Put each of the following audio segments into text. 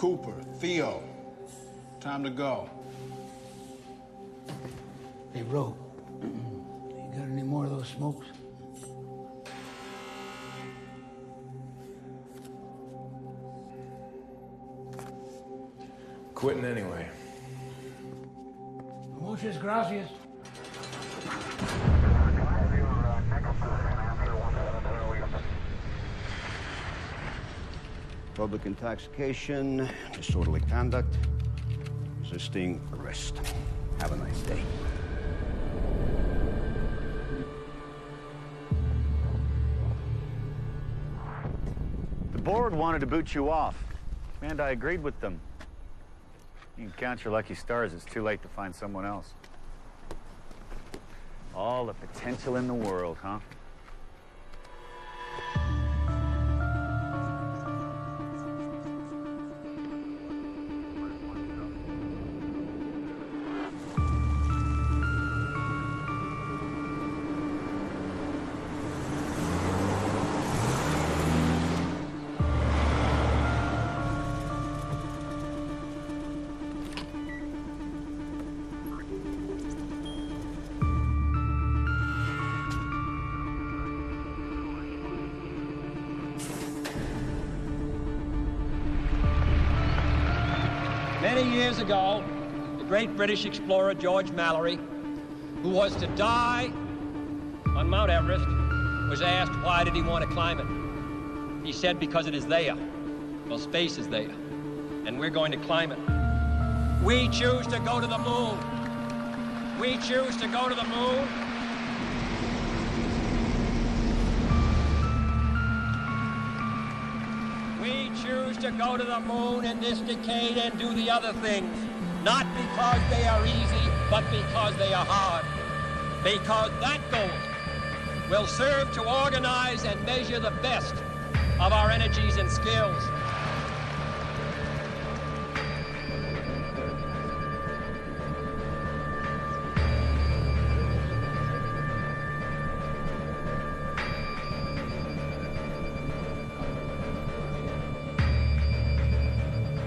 Cooper, Theo, time to go. Hey, Ro, you got any more of those smokes? Quitting anyway. Muchas gracias. Public intoxication, disorderly conduct, resisting arrest. Have a nice day. The board wanted to boot you off, and I agreed with them. You can count your lucky stars. It's too late to find someone else. All the potential in the world, huh? Many years ago, the great British explorer George Mallory, who was to die on Mount Everest, was asked why did he want to climb it. He said because it is there. Well, space is there, and we're going to climb it. We choose to go to the moon. We choose to go to the moon. We choose to go to the moon in this decade and do the other things, not because they are easy, but because they are hard. Because that goal will serve to organize and measure the best of our energies and skills.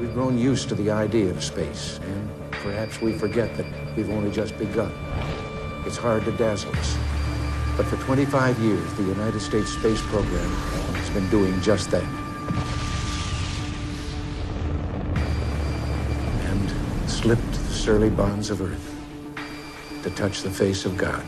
We've grown used to the idea of space, and perhaps we forget that we've only just begun. It's hard to dazzle us. But for 25 years, the United States space program has been doing just that. And slipped the surly bonds of Earth to touch the face of God.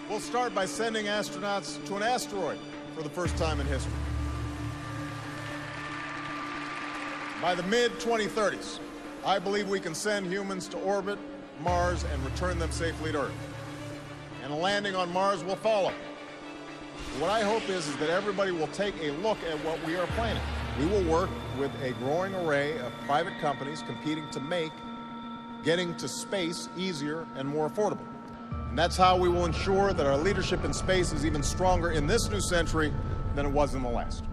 We'll start by sending astronauts to an asteroid for the first time in history. By the mid-2030s, I believe we can send humans to orbit Mars and return them safely to Earth. And a landing on Mars will follow. What I hope is that everybody will take a look at what we are planning. We will work with a growing array of private companies competing to make getting to space easier and more affordable. And that's how we will ensure that our leadership in space is even stronger in this new century than it was in the last.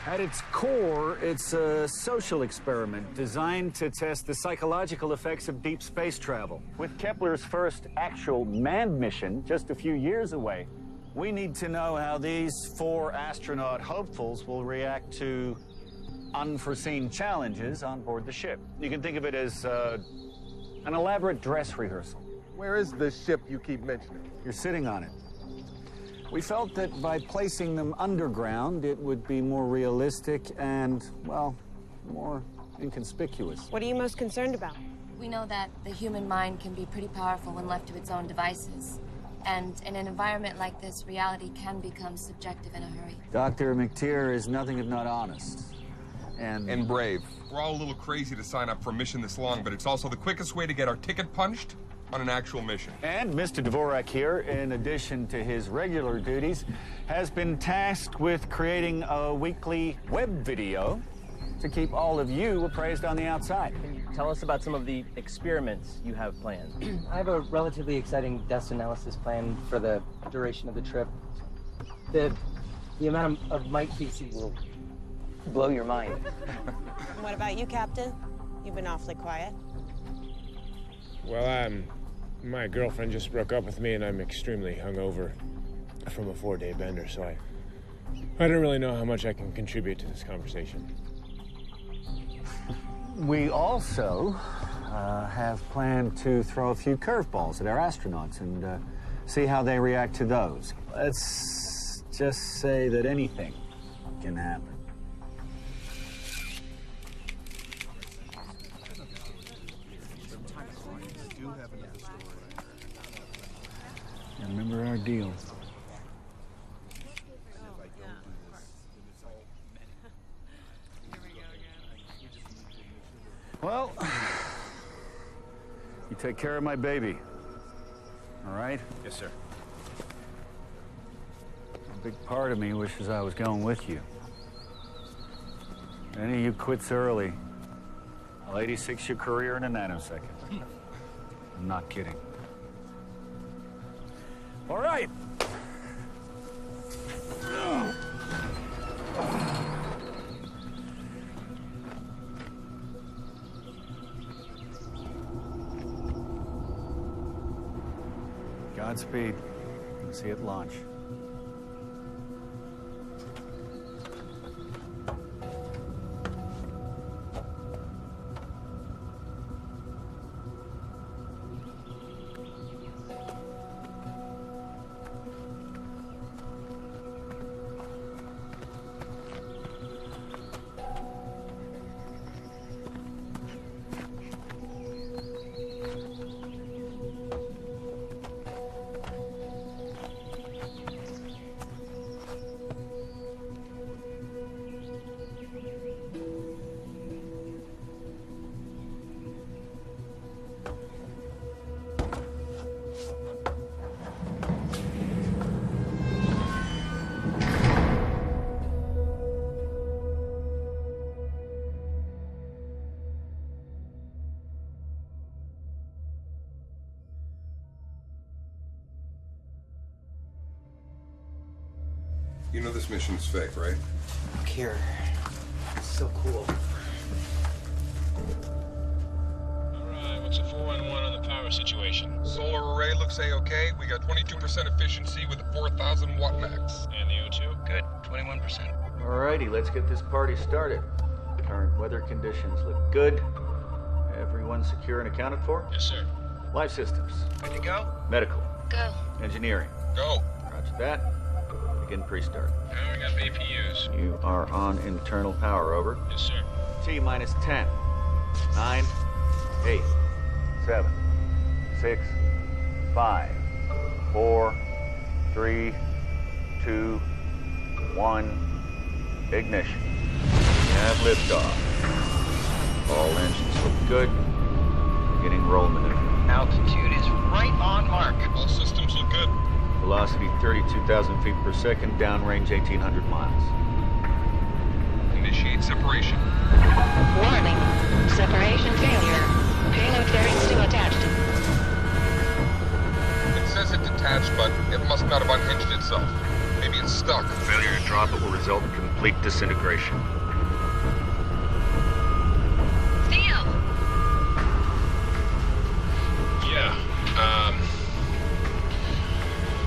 At its core, it's a social experiment designed to test the psychological effects of deep space travel. With Kepler's first actual manned mission just a few years away, we need to know how these 4 astronaut hopefuls will react to unforeseen challenges on board the ship. You can think of it as an elaborate dress rehearsal. Where is the ship you keep mentioning? You're sitting on it. We felt that by placing them underground, it would be more realistic and, well, more inconspicuous. What are you most concerned about? We know that the human mind can be pretty powerful when left to its own devices. And in an environment like this, reality can become subjective in a hurry. Dr. McTeer is nothing if not honest. And brave. We're all a little crazy to sign up for a mission this long, but it's also the quickest way to get our ticket punched on an actual mission. And Mr. Dvorak here, in addition to his regular duties, has been tasked with creating a weekly web video to keep all of you appraised on the outside. tell us about some of the experiments you have planned. I have a relatively exciting dust analysis plan for the duration of the trip. The amount of mite feces will blow your mind. What about you, Captain? You've been awfully quiet. Well, my girlfriend just broke up with me, and I'm extremely hungover from a 4-day bender, so I don't really know how much I can contribute to this conversation. We also have planned to throw a few curveballs at our astronauts and see how they react to those. Let's just say that anything can happen. Remember our deal. Well, you take care of my baby, all right? Yes, sir. A big part of me wishes I was going with you. Any of you quits early, I'll 86 your career in a nanosecond. I'm not kidding. All right. Godspeed. See you at launch. You know this mission's fake, right? Look here. It's so cool. Alright, what's a 411 on the power situation? Solar array looks A-okay. We got 22% efficiency with a 4,000 watt max. And the O2? Good, 21%. Alrighty, let's get this party started. Current weather conditions look good. Everyone secure and accounted for? Yes, sir. Life systems. Good to go? Medical. Go. Engineering. Go. Roger that. Begin pre-start. Powering up APUs. You are on internal power, over. Yes, sir. T minus 10. 9, 8, 7, 6, 5, 4, 3, 2, 1. Ignition. We have liftoff. All engines look good. Beginning roll maneuver. Altitude is right on mark. All systems look good. Velocity 32,000 feet per second, downrange 1,800 miles. Initiate separation. Warning. Separation failure. Payload fairing still attached. It says it detached, but it must not have unhinged itself. Maybe it's stuck. Failure to drop it will result in complete disintegration. Theo! Yeah,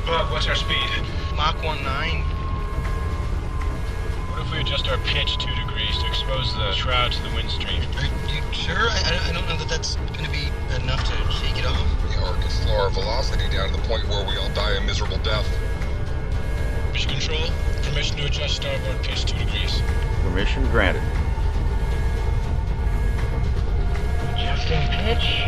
Bug, what's our speed? Mach 1.9. What if we adjust our pitch 2 degrees to expose the shroud to the wind stream? You sure? I don't know that that's going to be enough to shake it off. The arc is slow our velocity down to the point where we all die a miserable death. Mission control, permission to adjust starboard pitch 2 degrees. Permission granted. Adjusting pitch.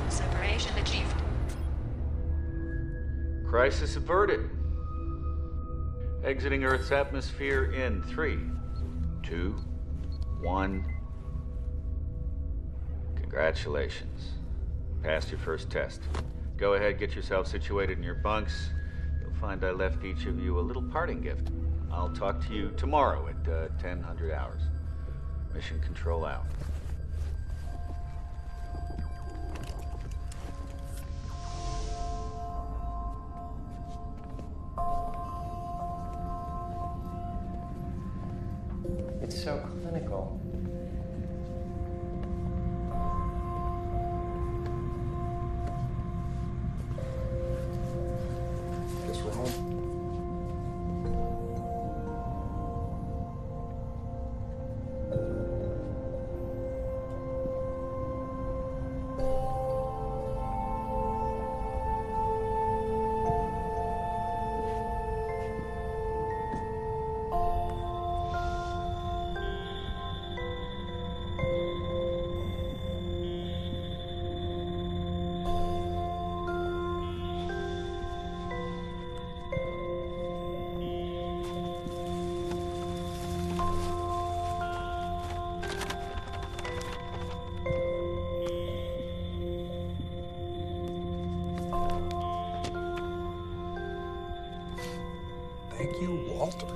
Separation achieved. Crisis averted. Exiting Earth's atmosphere in 3, 2, 1. Congratulations. Passed your first test. Go ahead, get yourself situated in your bunks. You'll find I left each of you a little parting gift. I'll talk to you tomorrow at 1000 hours. Mission control out. It's so clinical. Guess we're home. Thank you, Walter.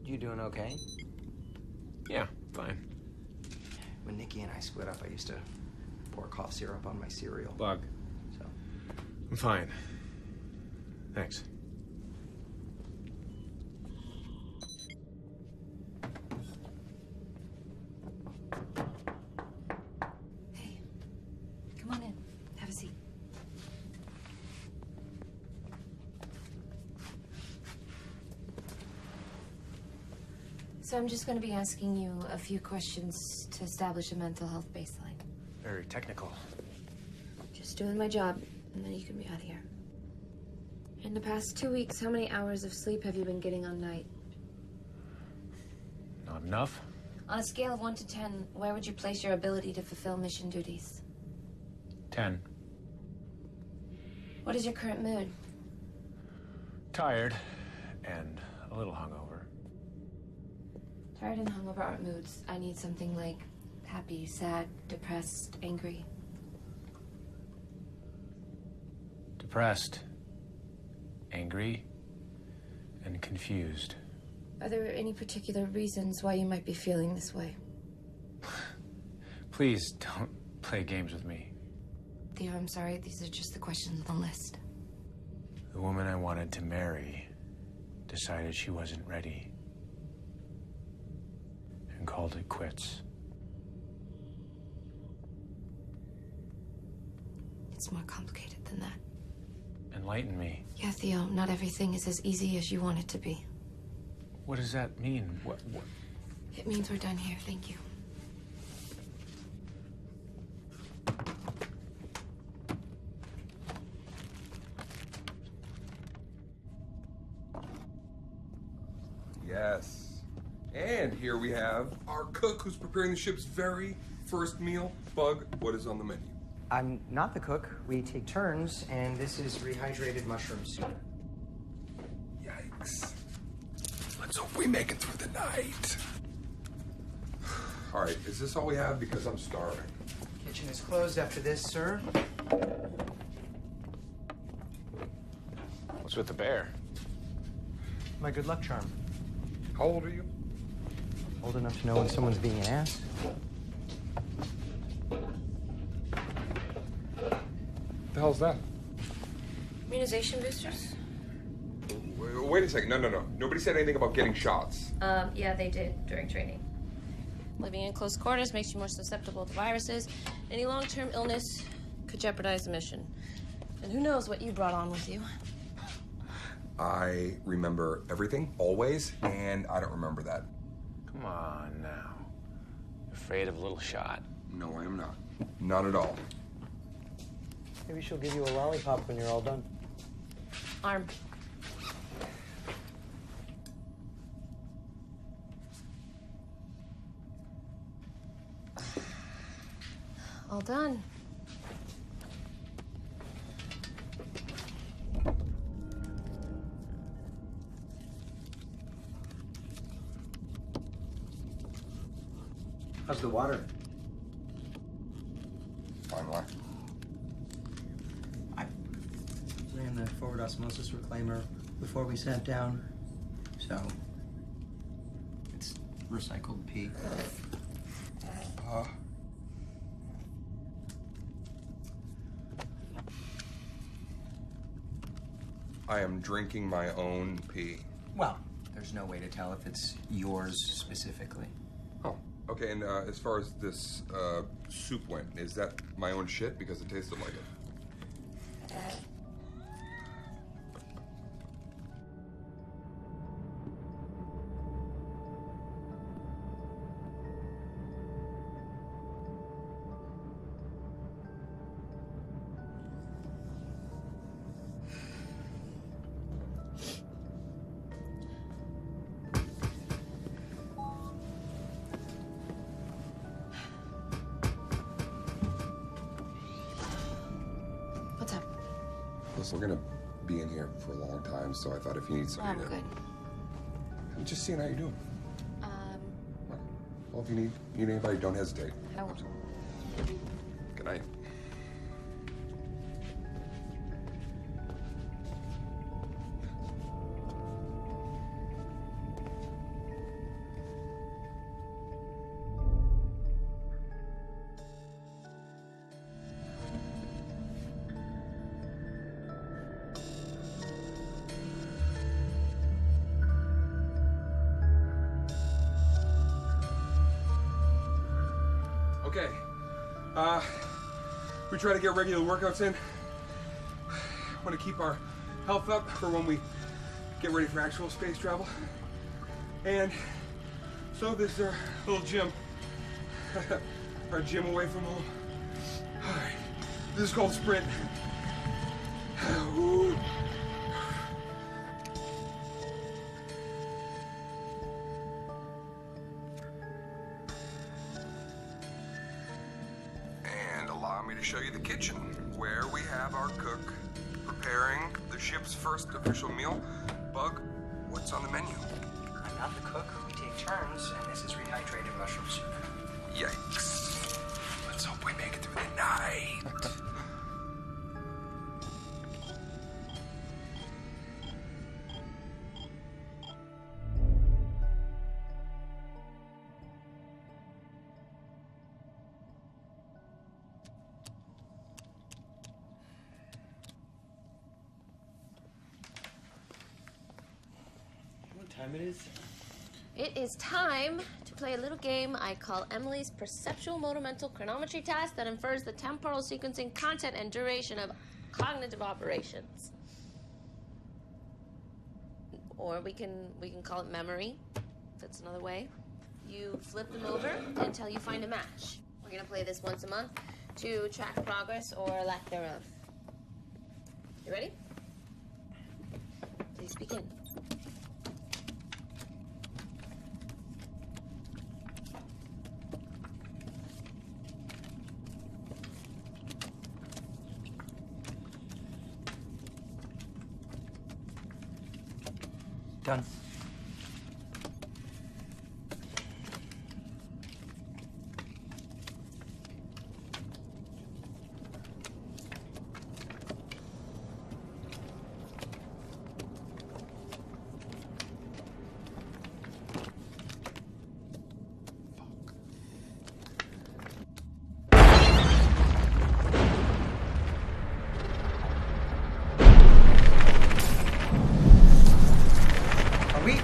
You doing okay? Yeah, fine. When Nikki and I split up, I used to pour cough syrup on my cereal. Bug. So. I'm fine. Thanks. Come on in. Have a seat. So I'm just going to be asking you a few questions to establish a mental health baseline. Very technical. Just doing my job, and then you can be out of here. In the past 2 weeks, how many hours of sleep have you been getting on night? Not enough? On a scale of 1 to 10, where would you place your ability to fulfill mission duties? 10. What is your current mood? Tired and a little hungover. Tired and hungover aren't moods. I need something like happy, sad, depressed, angry. Depressed, angry, and confused. Are there any particular reasons why you might be feeling this way? Please don't play games with me. Theo, I'm sorry. These are just the questions on the list. The woman I wanted to marry decided she wasn't ready and called it quits. It's more complicated than that. Enlighten me. Yeah, Theo, not everything is as easy as you want it to be. What does that mean? What? It means we're done here. Thank you. Yes. And here we have our cook who's preparing the ship's very first meal. Bug, what is on the menu? I'm not the cook. We take turns, and this is rehydrated mushroom soup. Yikes. Let's hope we make it through the night. All right, is this all we have? Because I'm starving. Kitchen is closed after this, sir. What's with the bear? My good luck charm. How old are you? Old enough to know when someone's being an ass. What the hell's that? Immunization boosters? Wait a second. No. Nobody said anything about getting shots. Yeah, they did during training. Living in close quarters makes you more susceptible to viruses. Any long-term illness could jeopardize the mission. And who knows what you brought on with you. I remember everything, always, and I don't remember that. Come on now. afraid of a little shot. No, I am not. Not at all. Maybe she'll give you a lollipop when you're all done. Arm. All done. How's the water? Fine, why? I ran the forward osmosis reclaimer before we sat down, so it's recycled pee. I am drinking my own pee. Well, there's no way to tell if it's yours specifically. Oh, okay, and as far as this soup went, is that my own shit? Because it tasted like it. What's up? Listen, we're gonna be in here for a long time, so I thought if you need somebody I'm good. I'm just seeing how you're doing. Well, if you need anybody, don't hesitate. I won't. Good night. Okay. We try to get regular workouts in. Want to keep our health up for when we get ready for actual space travel. And so this is our little gym. Our gym away from home. All right. This is called Sprint. Woo. And allow me to show you the kitchen, where we have our cook preparing the ship's first official meal. Bug, what's on the menu? I'm not the cook. We take turns, and this is rehydrated mushroom soup. Yikes. Let's hope we make it through the night. What time it is? It is time to play a little game I call Emily's Perceptual Monumental Chronometry Task that infers the temporal sequencing content and duration of cognitive operations. Or we can call it memory. That's another way. You flip them over until you find a match. We're gonna play this once a month to track progress or lack thereof. You ready? Please begin. Done.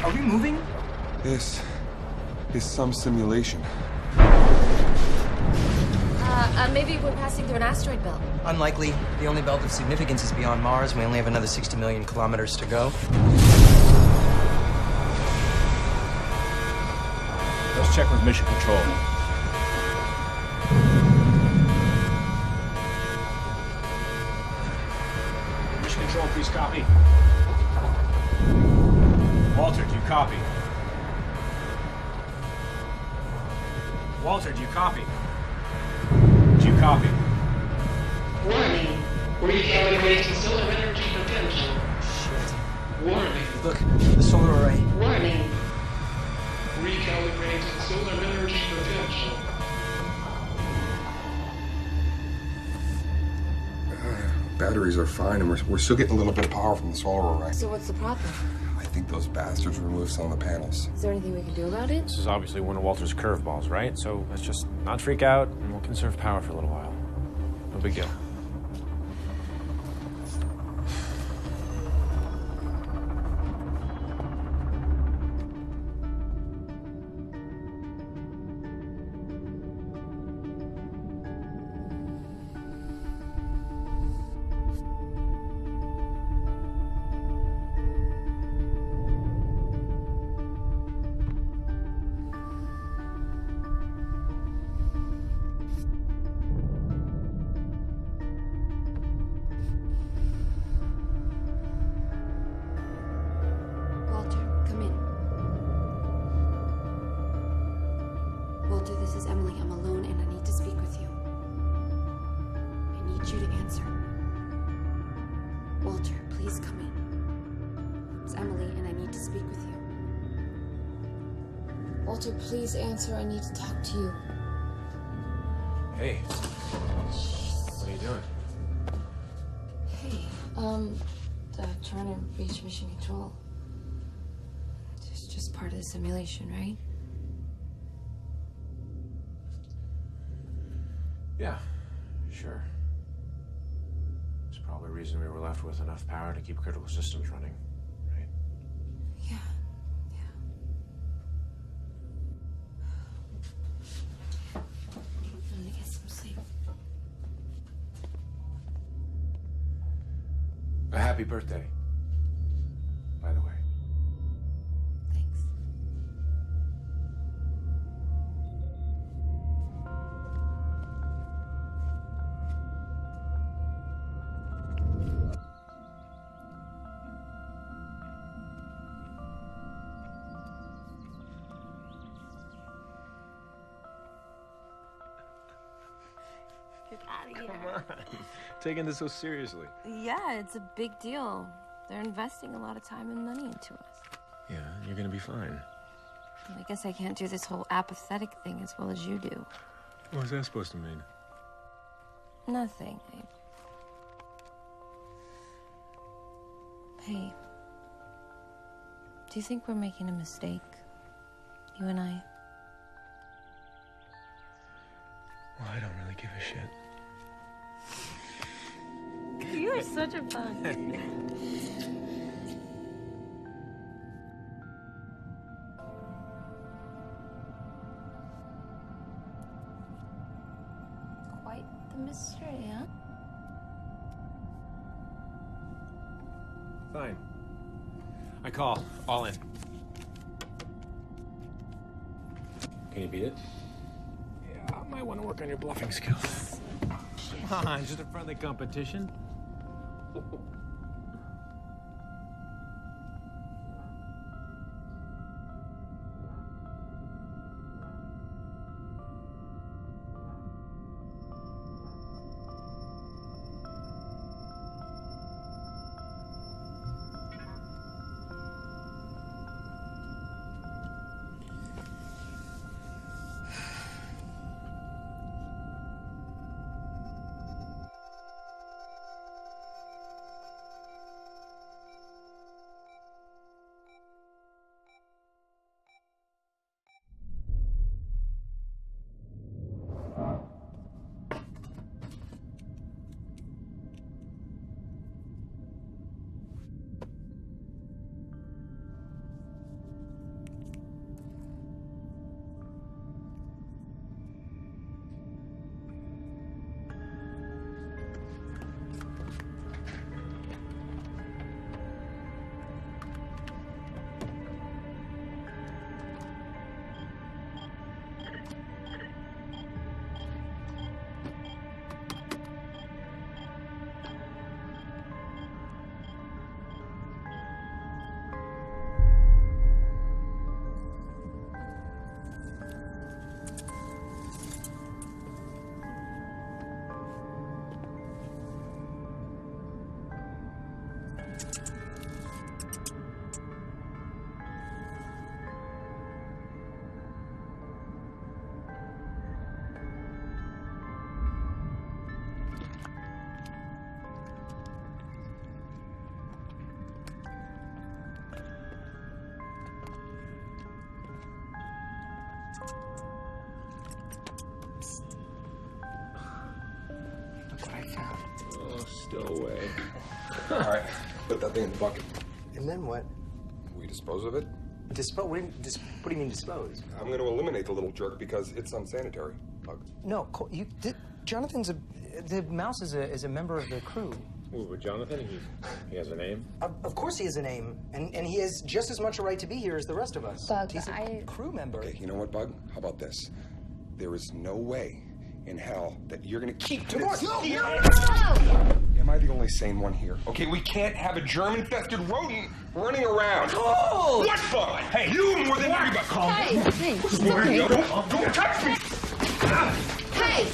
Are we moving? This is some simulation. Maybe we're passing through an asteroid belt. Unlikely. The only belt of significance is beyond Mars. We only have another 60 million kilometers to go. Let's check with mission control. please copy? Walter, do you copy? Walter, do you copy? Do you copy? Warning. Recalibrating solar energy potential. Warning. Look, the solar array. Warning. Recalibrating solar energy potential. Batteries are fine, and we're still getting a little bit of power from the solar array. So what's the problem? I think those bastards removed some of the panels. Is there anything we can do about it? This is obviously one of Walter's curveballs, right? So let's just not freak out, and we'll conserve power for a little while. No big deal. Walter, this is Emily. I'm alone and I need to speak with you. I need you to answer. Walter, please come in. It's Emily and I need to speak with you. Walter, please answer. I need to talk to you. Hey. What are you doing? Hey, trying to reach mission control. It's just part of the simulation, right? Yeah, sure. There's probably a reason we were left with enough power to keep critical systems running, right? Yeah. I'm gonna get some sleep. A happy birthday, by the way. Thanks. Get out of here. Come on. Taking this so seriously. Yeah, it's a big deal. They're investing a lot of time and money into us. Yeah, you're gonna be fine. I guess I can't do this whole apathetic thing as well as you do. What's that supposed to mean? Nothing. Hey, do you think we're making a mistake? You and I? Well, I don't really give a shit. You are such a bug. Quite the mystery, huh? Fine. I call. All in. Can you beat it? Yeah, I might want to work on your bluffing skills. Come on, just a friendly competition. Oh, stowaway. All right, put that thing in the bucket. And then what? We dispose of it. What do you mean dispose? I'm going to eliminate the little jerk because it's unsanitary. Bug. No, Jonathan's the mouse is a member of the crew. Ooh, but Jonathan, he has a name? Of course he has a name, and he has just as much a right to be here as the rest of us. Bug, He's a crew member. Okay, you know what, Bug? How about this? There is no way in hell that you're going to keep this here. Am I the only sane one here? Okay, we can't have a germ-infested rodent running around. Oh! What fun? Hey, you more than everybody. Hey, What's the matter? Don't touch me! Hey!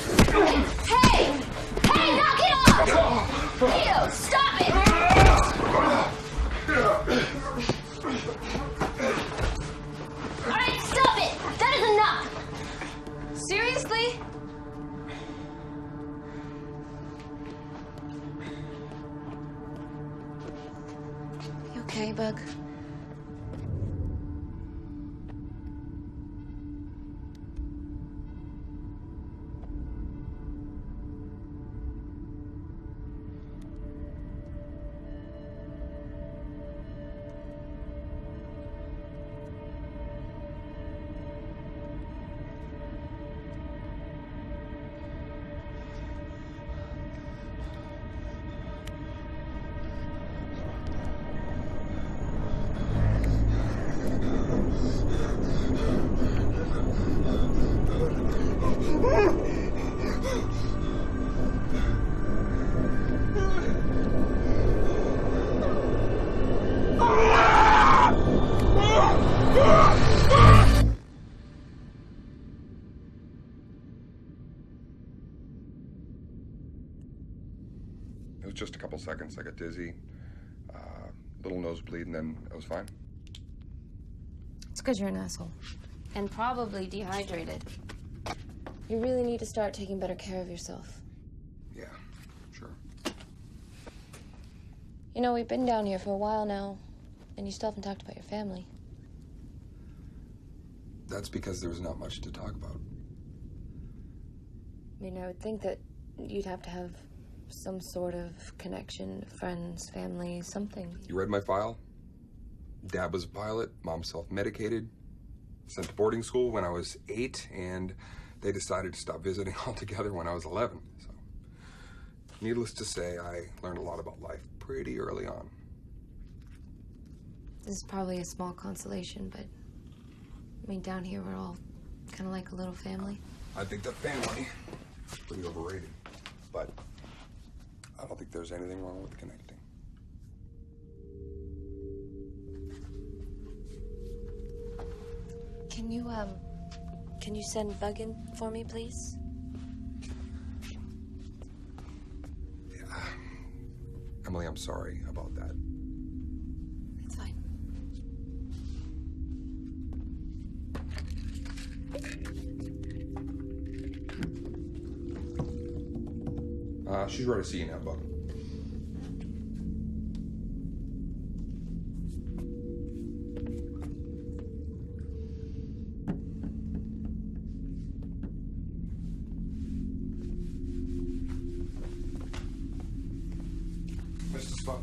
Hey! Hey, knock it off! Leo, stop it! All right, stop it! That is enough! Seriously? You okay, Bug? It was just a couple seconds. I got dizzy, little nosebleed, and then I was fine. It's because you're an asshole. And probably dehydrated. You really need to start taking better care of yourself. Yeah, sure. You know, we've been down here for a while now, and you still haven't talked about your family. That's because there was not much to talk about. I mean, I would think that you'd have to have some sort of connection, friends, family, something. You read my file? Dad was a pilot, Mom self-medicated, sent to boarding school when I was 8, and they decided to stop visiting altogether when I was 11. So, needless to say, I learned a lot about life pretty early on. This is probably a small consolation, but I mean, down here we're all kind of like a little family. I think the family is pretty overrated, but I don't think there's anything wrong with connecting. Can you send Bug in for me, please? Yeah. Emily, I'm sorry about that. It's fine. She's ready to see you now, Bug. Mr. Spock.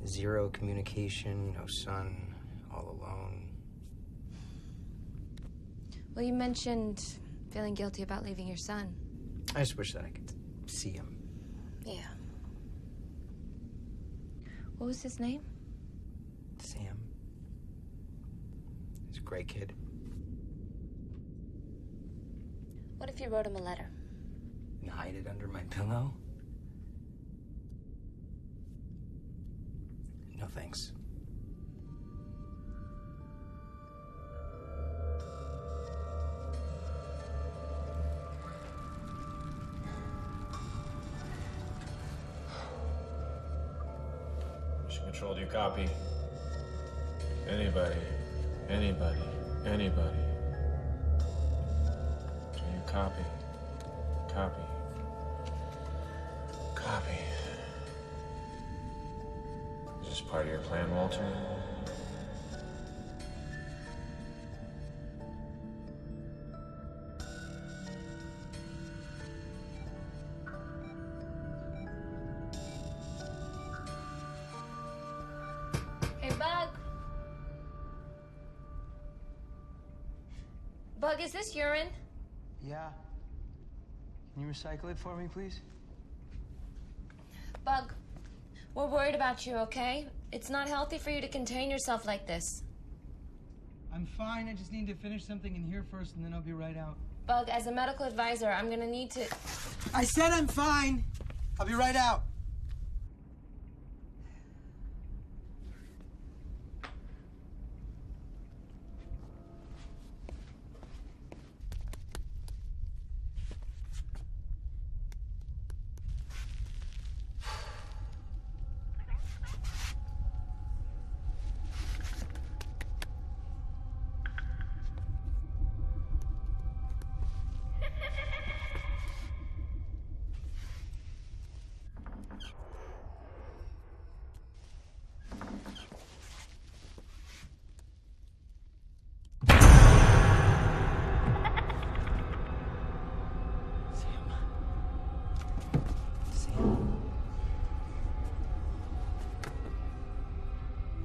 Zero communication, no sun, all alone. Well, you mentioned feeling guilty about leaving your son. I just wish that I could see him. Yeah. What was his name? Sam. He's a great kid. What if you wrote him a letter? And hide it under my pillow? No thanks. Mission Control, do you copy? Anybody, anybody, anybody. Do you copy? Copy. Copy. Is this part of your plan, Walter? Hey, Bug. Bug, is this urine? Yeah. Can you recycle it for me, please? Bug, we're worried about you, okay? It's not healthy for you to contain yourself like this. I'm fine. I just need to finish something in here first, and then I'll be right out. Bug, as a medical advisor, I'm gonna need to... I said I'm fine. I'll be right out.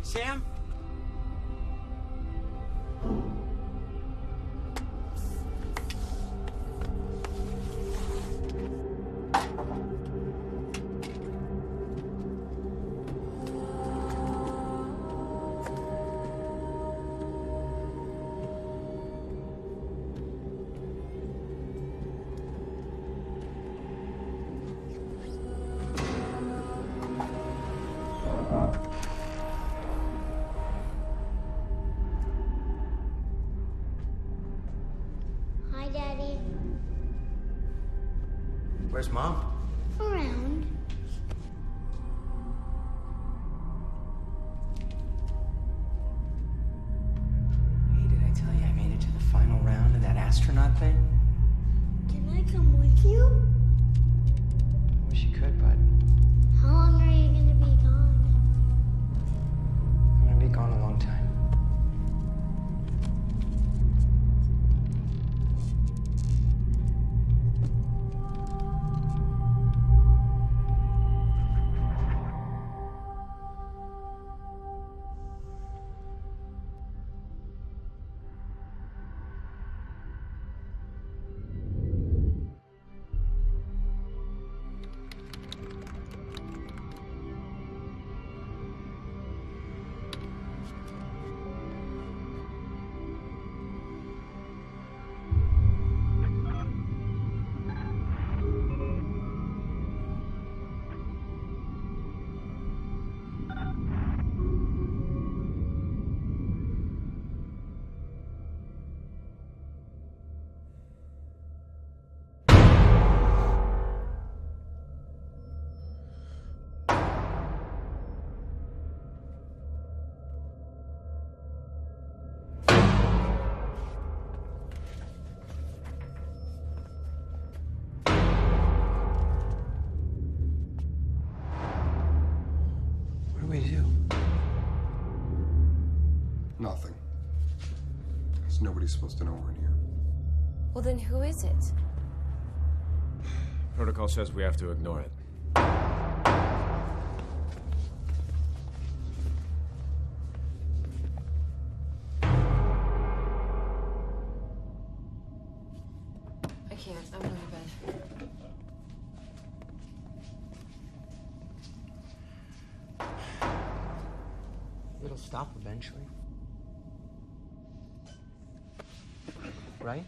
Sam? Hi, Daddy. Where's Mom? Around. Hey, did I tell you I made it to the final round of that astronaut thing? Can I come with you? Wish you could, bud. How long are you gonna be gone? I'm gonna be gone a long time. What do we do? Nothing. Because nobody's supposed to know we're in here. Well, then who is it? Protocol says we have to ignore it. It'll stop eventually. Right?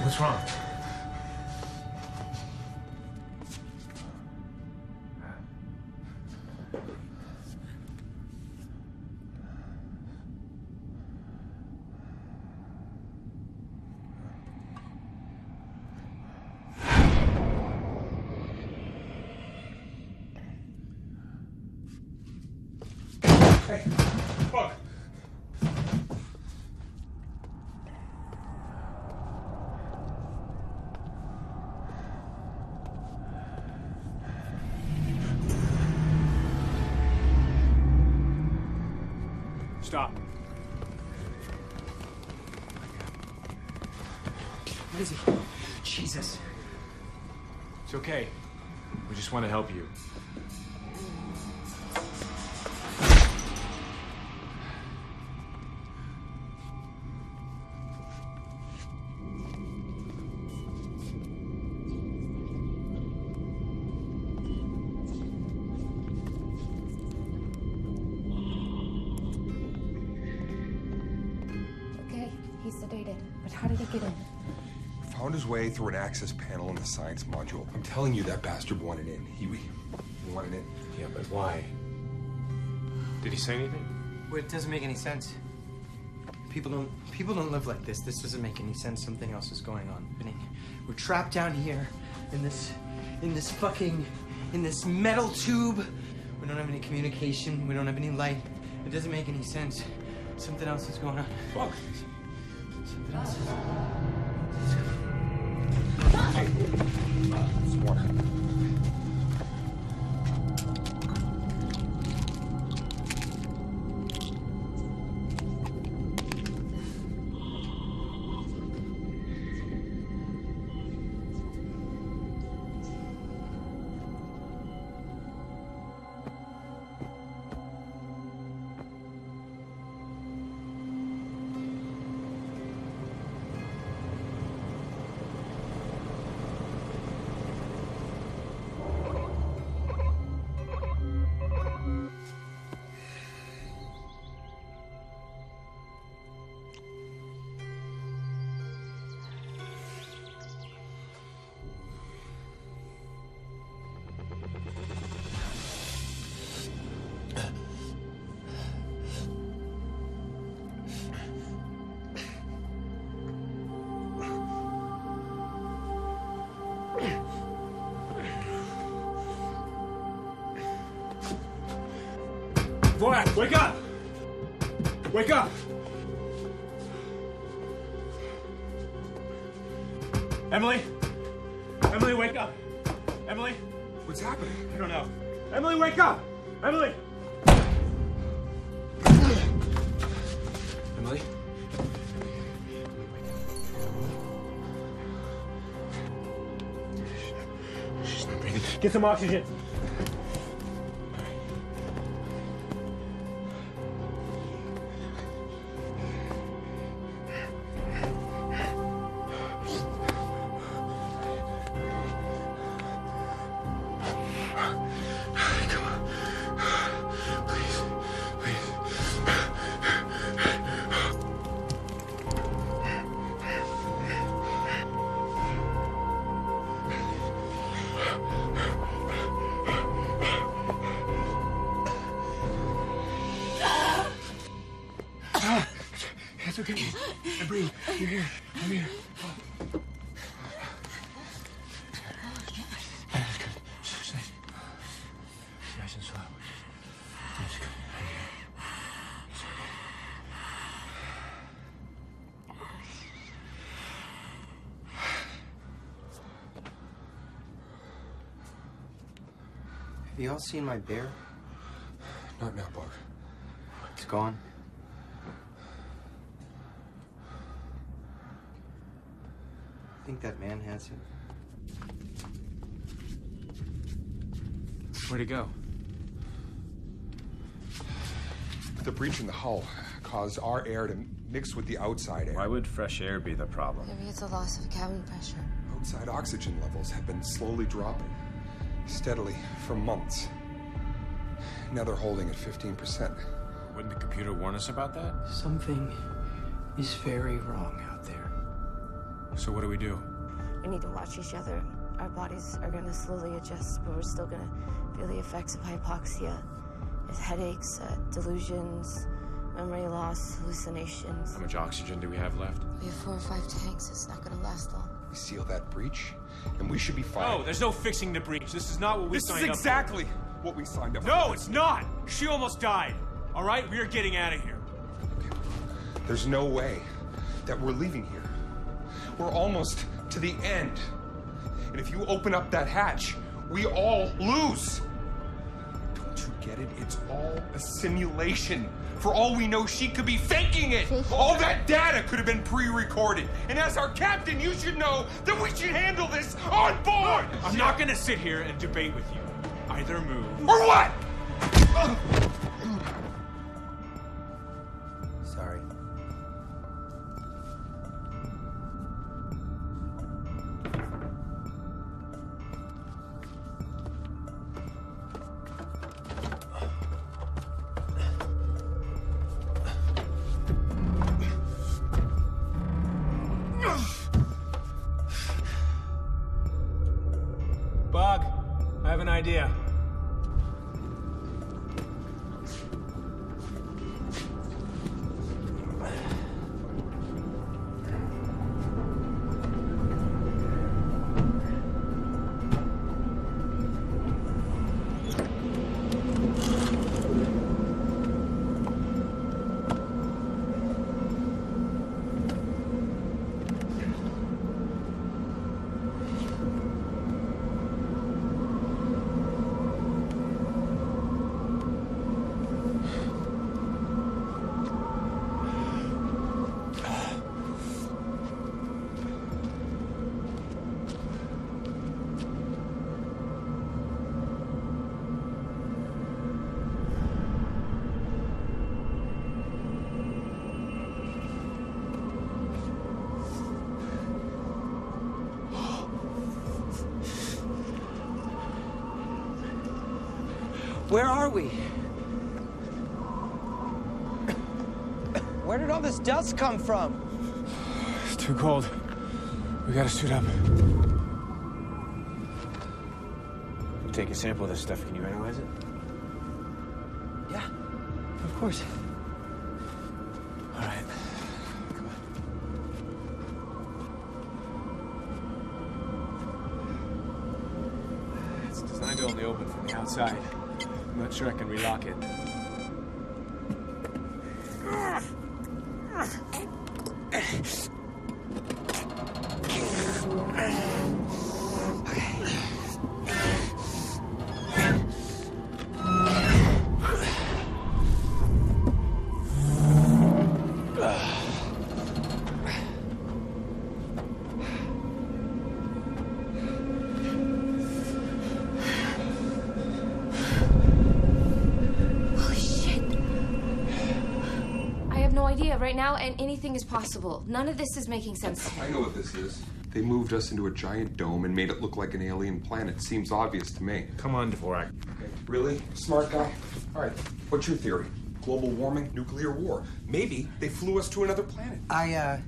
What's wrong? Hey, fuck. Stop. What is he? Jesus. It's okay. We just want to help you. Okay, he's sedated. But how did he get in? Found his way through an access panel in the science module. I'm telling you, that bastard wanted in. He wanted in. Yeah, but why? Did he say anything? Well, it doesn't make any sense. People don't live like this. This doesn't make any sense. Something else is going on. We're trapped down here in this metal tube. We don't have any communication. We don't have any light. It doesn't make any sense. Something else is going on. Fuck. Something else is... Hey, it's water. Vlad, wake up! Wake up! Emily? Emily, wake up! Emily? What's happening? I don't know. Emily, wake up! Emily! Emily? She's not breathing. Get some oxygen. It's okay. And breathe. You're here. I'm here. That's good. Nice and slow. That's good. I'm here. Have you all seen my bear? Not now, Bug. It's gone. I think that man has it. Where'd he go? The breach in the hull caused our air to mix with the outside air. Why would fresh air be the problem? Maybe it's a loss of cabin pressure. Outside oxygen levels have been slowly dropping, steadily for months. Now they're holding at 15%. Wouldn't the computer warn us about that? Something is very wrong out there. So what do we do? We need to watch each other. Our bodies are going to slowly adjust, but we're still going to feel the effects of hypoxia. It's headaches, delusions, memory loss, hallucinations. How much oxygen do we have left? We have 4 or 5 tanks. It's not going to last long. We seal that breach, and we should be fine. No, there's no fixing the breach. This is not what we signed up for. This is exactly what we signed up for. No, it's not! She almost died. All right? We are getting out of here. There's no way that we're leaving here. We're almost to the end. And if you open up that hatch, we all lose. Don't you get it? It's all a simulation. For all we know, she could be faking it. All that data could have been pre-recorded. And as our captain, you should know that we should handle this on board. I'm not gonna sit here and debate with you. Either move. Or what? Sorry. Bug, I have an idea. Where are we? Where did all this dust come from? It's too cold. We gotta suit up. Take a sample of this stuff. Can you analyze it? Yeah, of course. All right. Come on. It's designed to only open from the outside. I'm not sure I can relock it. Right now, and anything is possible. None of this is making sense to me. I know what this is. They moved us into a giant dome and made it look like an alien planet. Seems obvious to me. Come on, Dvorak. Okay. Really? Smart guy? All right. What's your theory? Global warming? Nuclear war? Maybe they flew us to another planet. I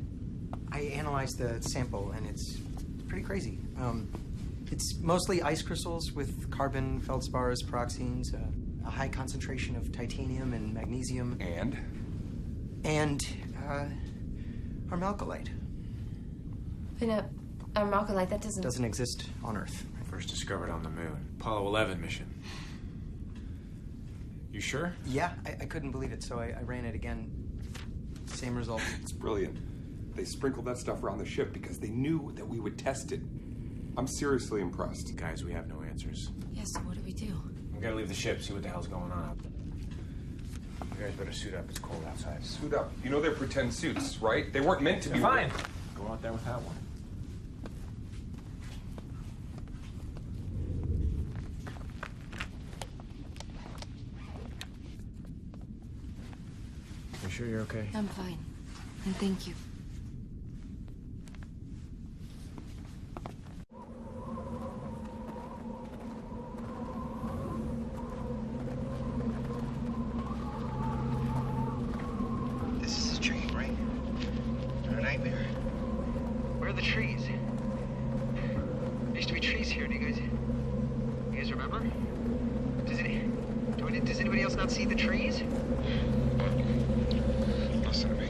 analyzed the sample, and it's pretty crazy. It's mostly ice crystals with carbon, feldspars, peroxenes, a high concentration of titanium and magnesium. And Armalcolite. Armalcolite, that Doesn't exist on Earth. First discovered on the moon. Apollo 11 mission. You sure? Yeah, I couldn't believe it, so I ran it again. Same result. It's brilliant. They sprinkled that stuff around the ship because they knew that we would test it. I'm seriously impressed. Guys, we have no answers. Yeah, so what do we do? We gotta leave the ship, see what the hell's going on. You guys better suit up. It's cold outside. Suit up. You know they're pretend suits, right? They weren't meant to be. Fine. Go out there without one. You sure you're okay? I'm fine. And thank you. This is a dream, right? Or a nightmare? Where are the trees? There used to be trees here. Do you guys remember? Does anybody else not see the trees? Listen to me.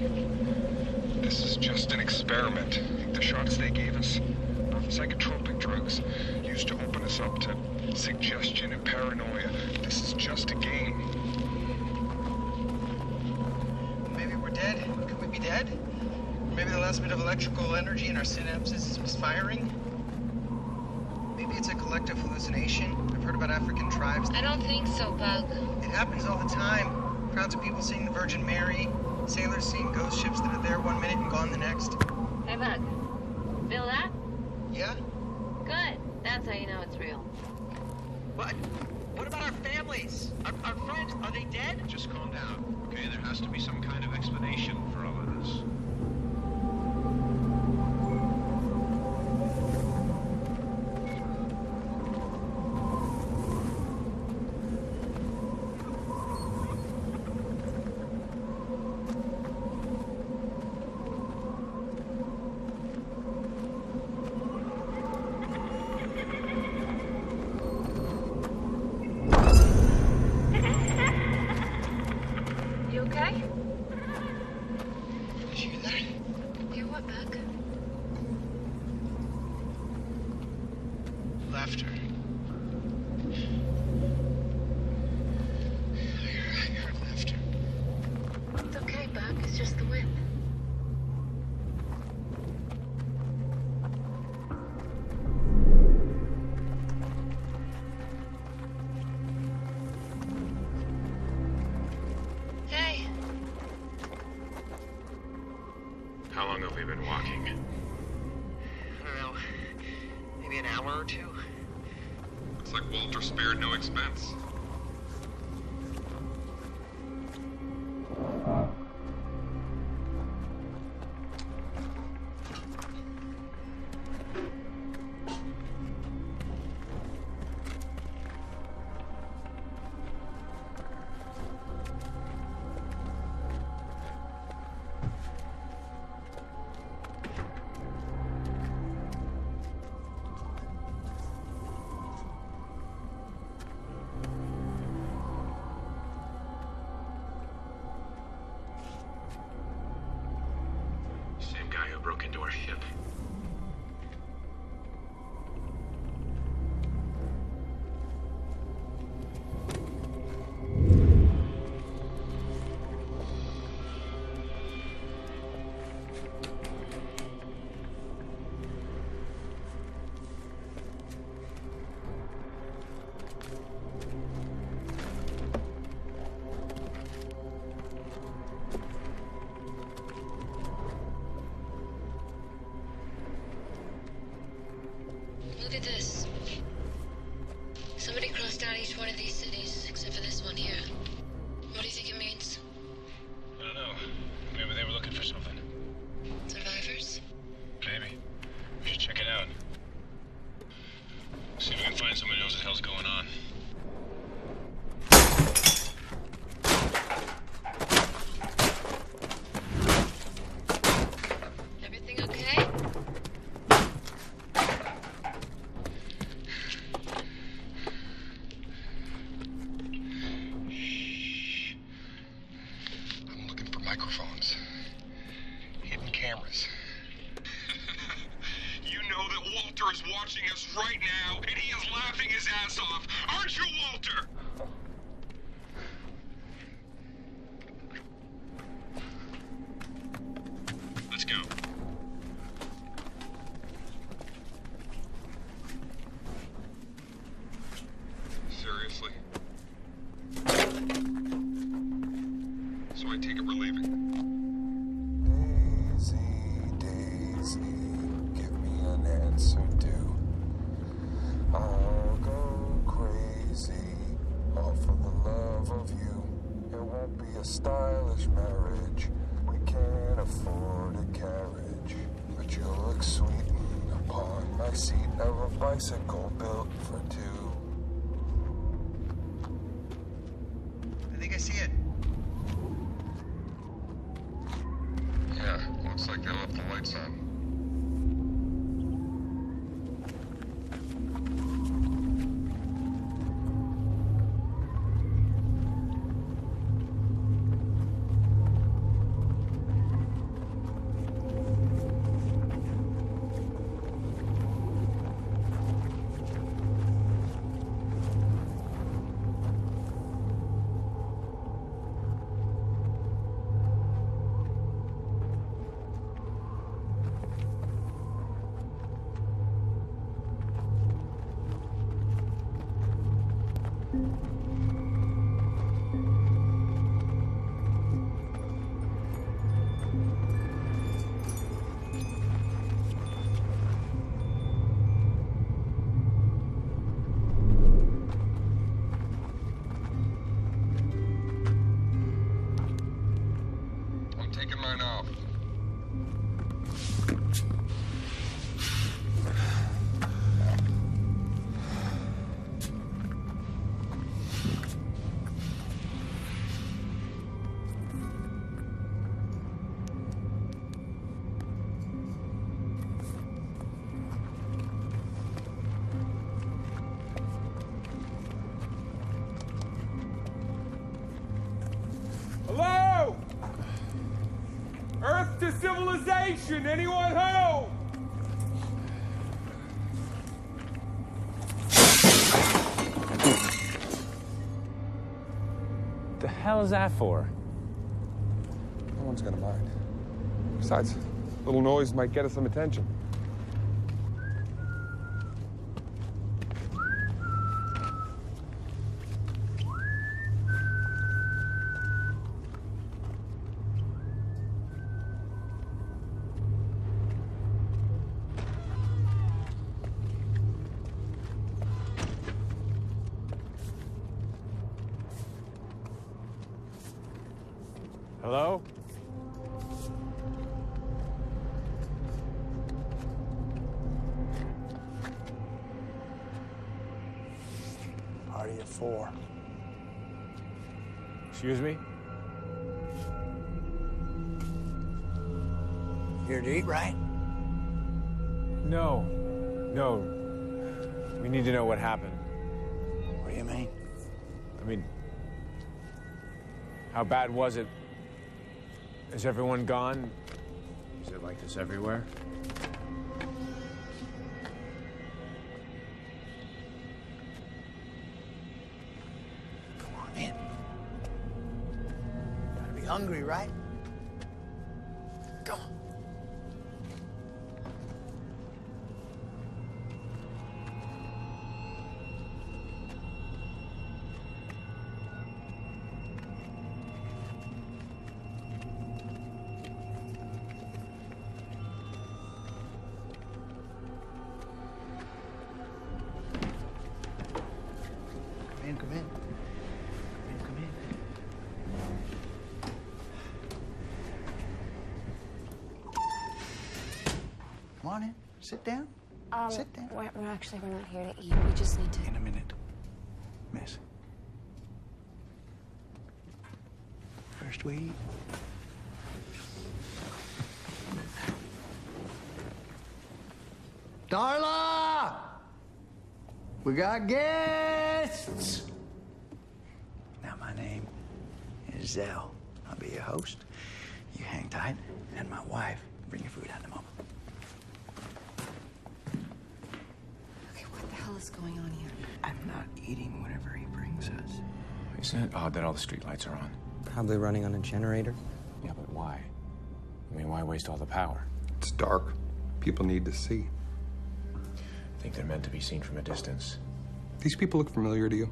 This is just an experiment. The shots they gave us are psychotropic drugs used to open us up to suggestion and paranoia. This is just a game. Maybe we're dead. Could we be dead? Maybe the last bit of electrical energy in our synapses is misfiring? Maybe it's a collective hallucination. I've heard about African tribes. I don't think so, Bug. It happens all the time. Crowds of people seeing the Virgin Mary, sailors seeing ghost ships that are there one minute and gone the next. Hey, Bug. Feel that? Yeah? Good. That's how you know it's real. What? What about our families? Our friends? Are they dead? Just calm down, okay? There has to be some kind of explanation for all of this. You okay? Did you hear that? Hear what, Bug? Laughter. I heard laughter. It's okay, Bug. It's just the wind. Hey. How long have we been walking? I don't know. Maybe an hour or two? It's like Walter spared no expense. Same guy who broke into our ship. Look at this. Somebody crossed out each one of these cities, except for this one here. What do you think it means? I don't know. Maybe they were looking for something. Survivors? Maybe. We should check it out. See if we can find someone who knows what the hell's going on. Everything okay? I'm looking for microphones. Hidden cameras. cameras. You know that Walter is watching us right now, and he is laughing his ass off. Aren't you, Walter? Let's go. Seriously? So I take it we're leaving. Daisy, give me an answer, do. I'll go crazy, all for the love of you. It won't be a stylish marriage. We can't afford a carriage. But you'll look sweet upon my seat of a bicycle built for two. I think I see it. Yeah, looks like they left the lights on. I'm taking mine off. Hello? Earth to civilization, anyone home? The hell is that for? No one's gonna mind. Besides, a little noise might get us some attention. Hello? Party of 4. Excuse me? Here to eat, right? No. No. We need to know what happened. What do you mean? I mean, how bad was it? Is everyone gone? Is it like this everywhere? Come on in. Gotta be hungry, right? Come on. Come in. Come in. Come on in. Sit down. Sit down. We're not here to eat. We just need to. In a minute, miss. First we eat. Darla! We got guests! Now, my name is Zell. I'll be your host. You hang tight. And my wife, Bring your food out in a moment. Okay, what the hell is going on here? I'm not eating whatever he brings us. Isn't it odd that all the streetlights are on? Probably running on a generator. Yeah, but why? I mean, why waste all the power? It's dark. People need to see. I think they're meant to be seen from a distance. These people look familiar to you?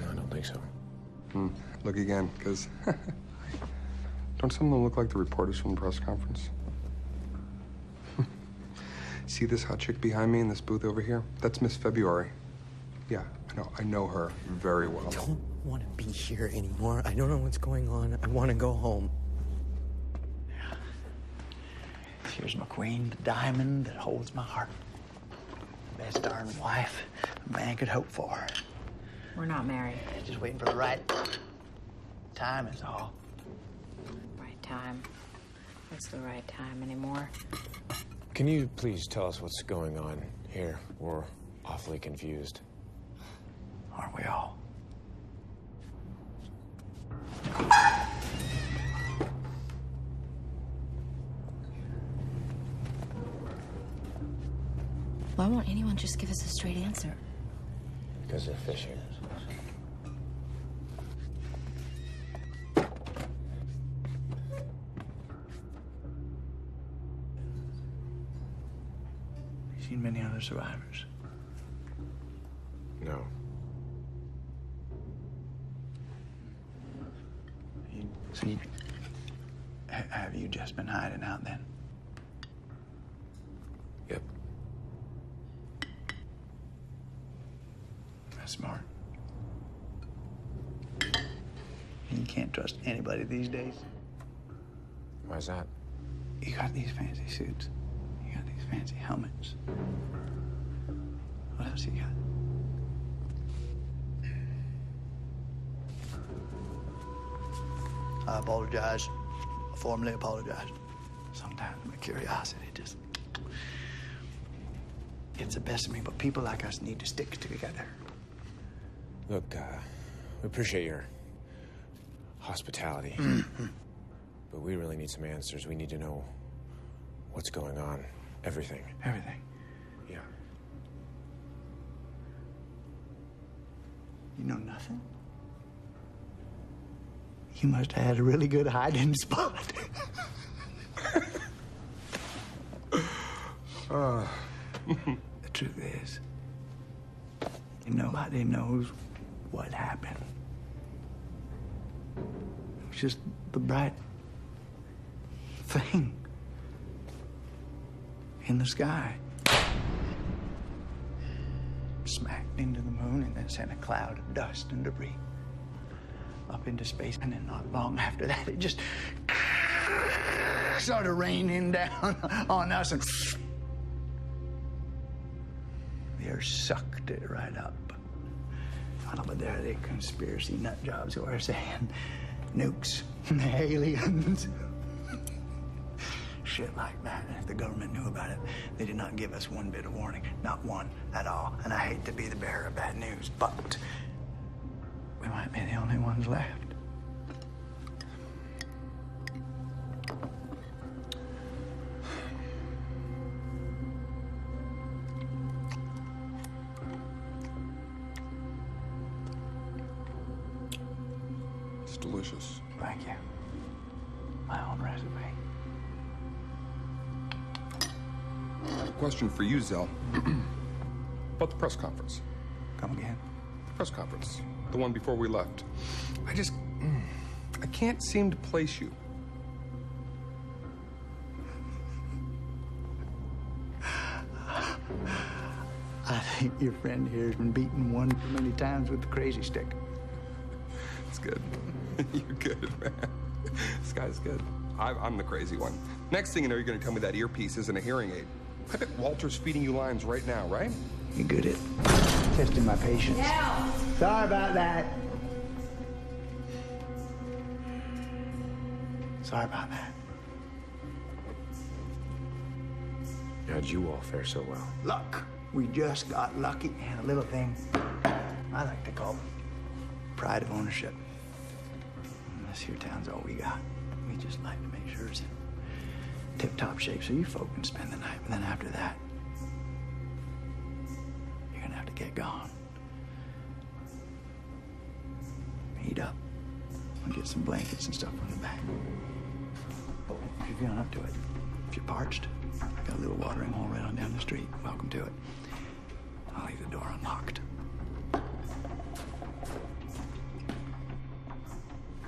No, I don't think so. Look again, because don't some of them look like the reporters from the press conference? See this hot chick behind me in this booth over here? That's Miss February. Yeah, I know her very well. I don't want to be here anymore. I don't know what's going on. I want to go home. Here's my queen, the diamond that holds my heart. Best darn wife a man could hope for. We're not married. Just waiting for the right time is all. Right time. What's the right time anymore? Can you please tell us what's going on here? We're awfully confused. Aren't we all? Why won't anyone just give us a straight answer? Because they're fishing. You seen many other survivors? No. Have you just been hiding out then? Yep. That's smart. You can't trust anybody these days. Why's that? You got these fancy suits. You got these fancy helmets. What else you got? I apologize. I formally apologize. Sometimes my curiosity just gets the best of me, but people like us need to stick together. Look, we appreciate your hospitality. But we really need some answers. We need to know what's going on. Everything. Everything. Yeah. You know nothing? You must have had a really good hiding spot. The truth is, nobody knows what happened. It was just the bright thing in the sky. Smacked into the moon and then sent a cloud of dust and debris up into space. And then not long after that, it just started raining down on us, and the earth sucked it right up. But there are the conspiracy nut jobs who are saying nukes, aliens, shit like that. And if the government knew about it, they did not give us one bit of warning. Not one at all. And I hate to be the bearer of bad news, but we might be the only ones left. It's delicious. Thank you. My own recipe. I have a question for you, Zell. About the press conference. Come again? The press conference. The one before we left. I can't seem to place you. I think your friend here has been beaten one too many times with the crazy stick. It's good. You're good, man. This guy's good. I'm the crazy one. Next thing you know, you're going to tell me that earpiece isn't a hearing aid. I bet Walter's feeding you lines right now, right? You're good at testing my patience. Yeah. Sorry about that. Sorry about that. How'd you all fare so well? Luck. We just got lucky, and a little thing I like to call pride of ownership. And this here town's all we got. We just like to make sure that tip-top shape so you folk can spend the night. But then after that, you're gonna have to get gone. Heat up. And get some blankets and stuff from the back. If you're feeling up to it. If you're parched, got a little watering hole right on down the street. Welcome to it. I'll leave the door unlocked. You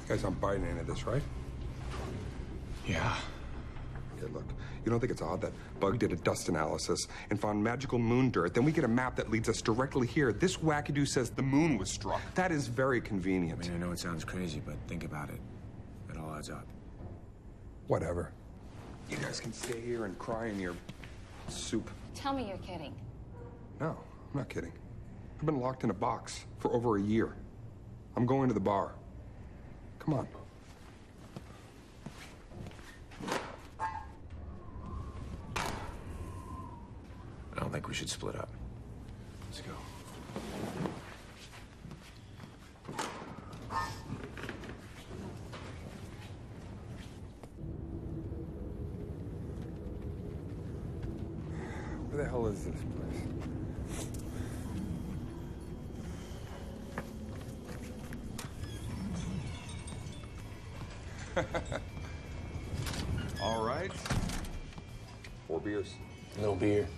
guys aren't biting into this, right? Yeah. Yeah, look, you don't think it's odd that Bug did a dust analysis and found magical moon dirt? Then we get a map that leads us directly here. This wackadoo says the moon was struck. That is very convenient. I mean, I know it sounds crazy, but think about it. It all adds up. Whatever. You guys can stay here and cry in your soup. Tell me you're kidding. No, I'm not kidding. I've been locked in a box for over a year. I'm going to the bar. Come on. I don't think we should split up. Let's go. Where the hell is this place? All right. 4 beers. No beer.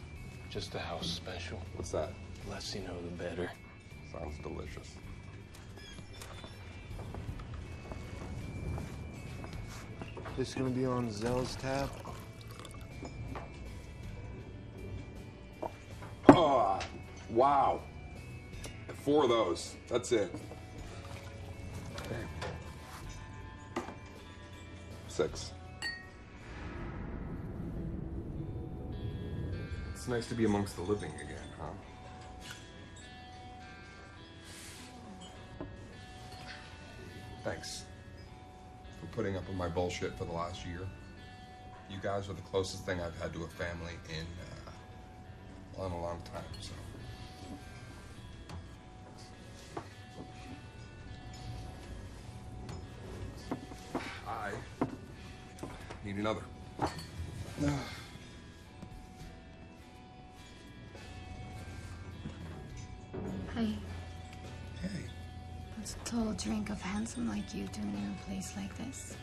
Just a house special. What's that? Less you know, the better. Sounds delicious. This gonna be on Zell's tab? Oh, wow. 4 of those. That's it. 6. It's nice to be amongst the living again, huh? Thanks for putting up with my bullshit for the last year. You guys are the closest thing I've had to a family in a long time, so. I need another. Hi. Hey. What's a tall drink of handsome like you doing in a place like this?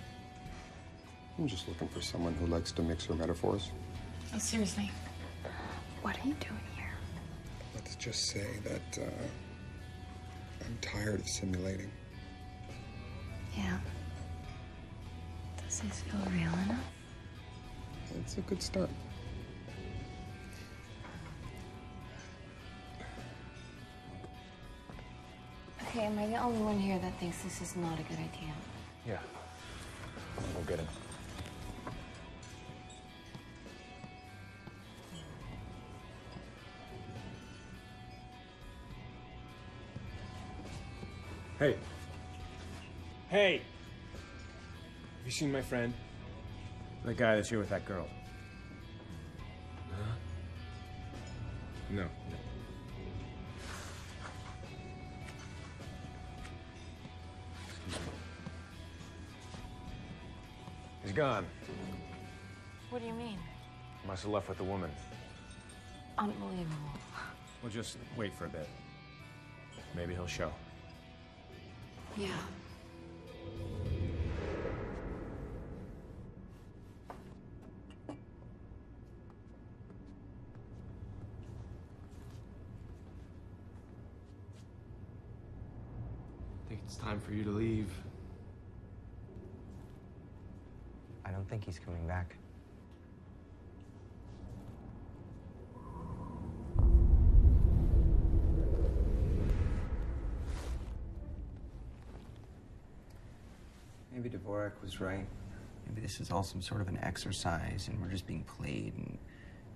I'm just looking for someone who likes to mix her metaphors. Oh, seriously. What are you doing here? Let's just say that I'm tired of simulating. Yeah. Does this feel real enough? It's a good start. Okay, am I the only one here that thinks this is not a good idea? Yeah. We'll get him. Hey. Hey! Have you seen my friend? The guy that's here with that girl. Huh? No. He's gone. What do you mean? Must have left with the woman. Unbelievable. We'll just wait for a bit. Maybe he'll show. Yeah. I think it's time for you to leave. I don't think he's coming back. Maybe Dvorak was right. Maybe this is all some sort of an exercise and we're just being played, and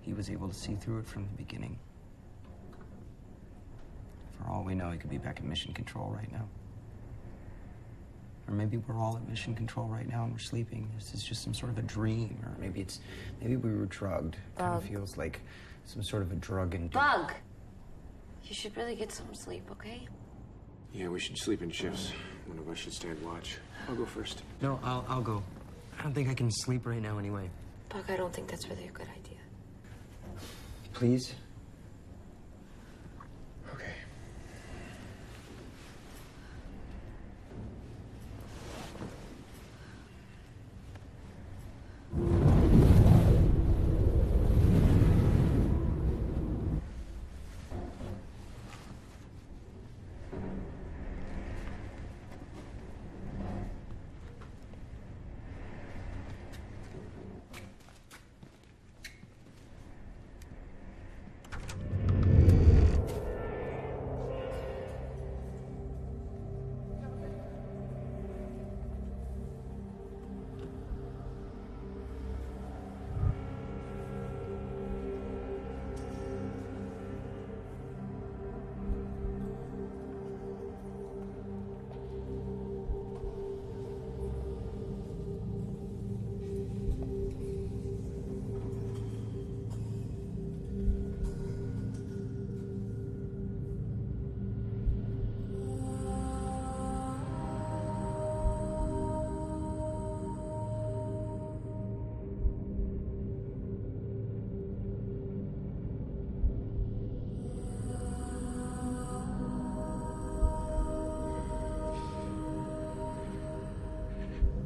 he was able to see through it from the beginning. For all we know, he could be back at mission control right now. Or maybe we're all at mission control right now and we're sleeping. This is just some sort of a dream. Or maybe we were drugged. It kind of feels like some sort of a drug-induced... Bug! You should really get some sleep, okay? Yeah, we should sleep in shifts. One of us should stand watch. I'll go first. No, I'll go. I don't think I can sleep right now anyway. Buck, I don't think that's really a good idea. Please? Okay.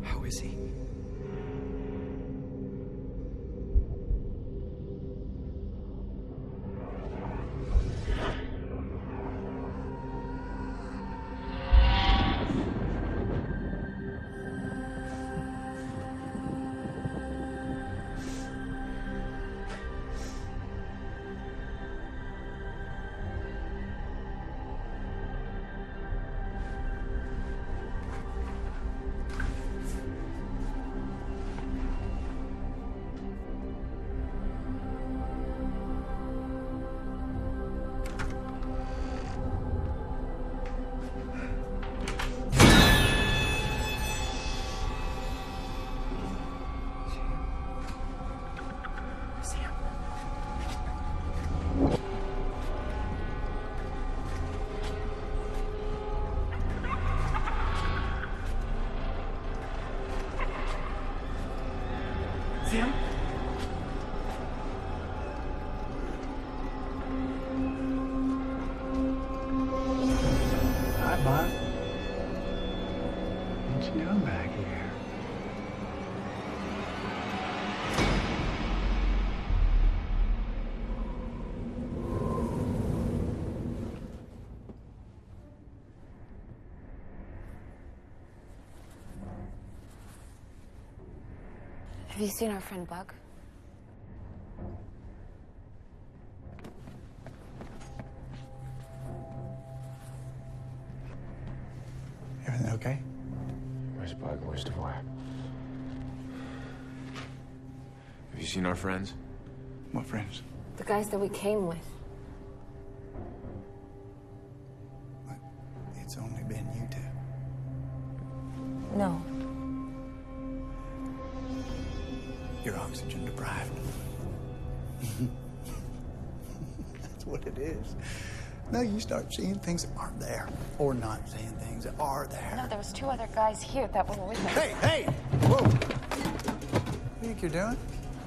How is he? Sam? Hi, Bob. What you doing back here? Have you seen our friend Buck? Everything okay? Where's Bug? Where's DeVore? Have you seen our friends? What friends? The guys that we came with. It's only been you two. No. You're oxygen deprived. That's what it is. No, you start seeing things that aren't there, or not seeing things that are there. No, there was 2 other guys here that were with us. Hey, hey! Whoa! What do you think you're doing?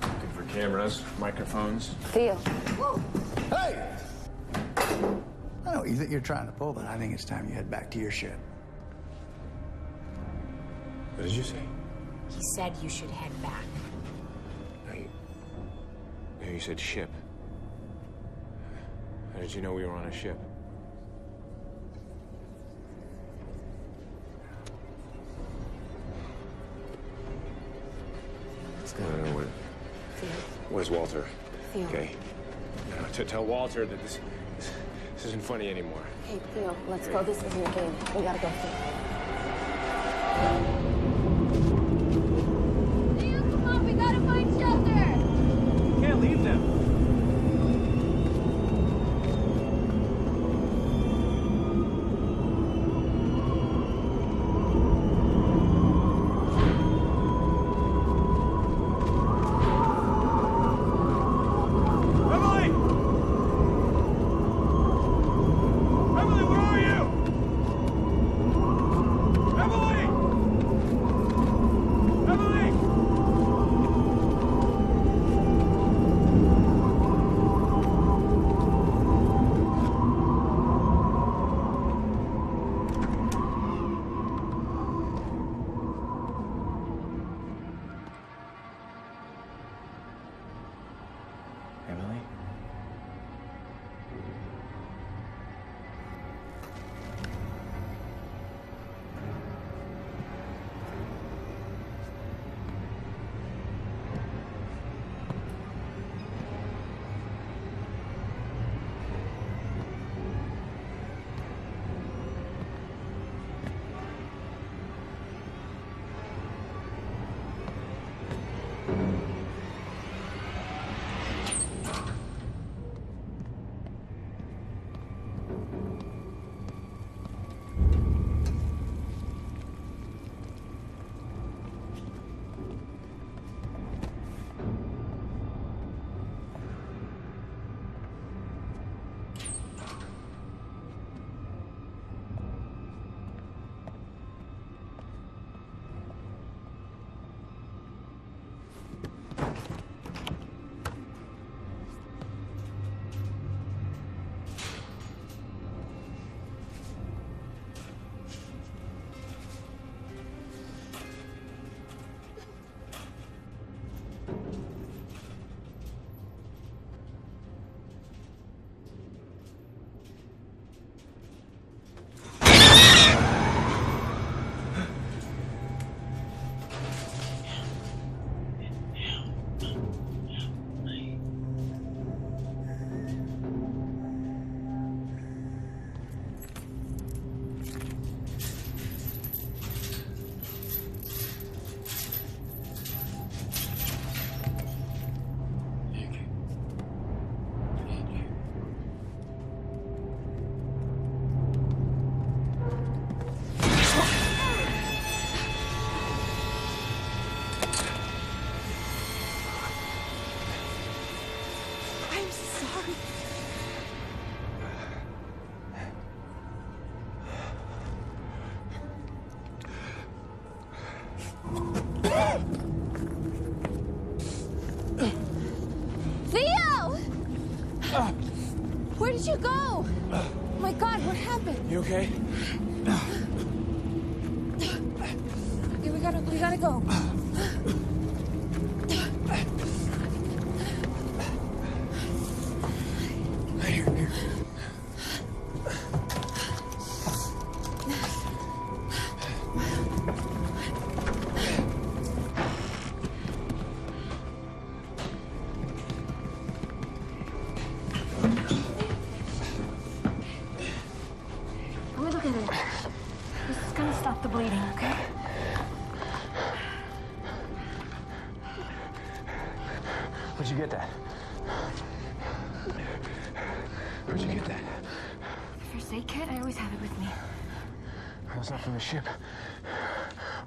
Looking for cameras, microphones. Theo. Whoa! Hey! I know what you think you're trying to pull, but I think it's time you head back to your ship. What did you say? He said you should head back. No, you said ship. How did you know we were on a ship? Let's go. Where's Walter? Theo. Okay. Now, to tell Walter that this isn't funny anymore. Hey, Theo, let's go. This isn't a game. We gotta go through. Theo, come on, we gotta find shelter! Can't leave them. sorry. Theo! Where did you go? Oh my God, what happened? You okay? Okay, we gotta go. Here. Let me look at it. This is gonna stop the bleeding, okay? Where'd you get that? Where'd you get that? First aid kit, I always have it with me. That's not from the ship.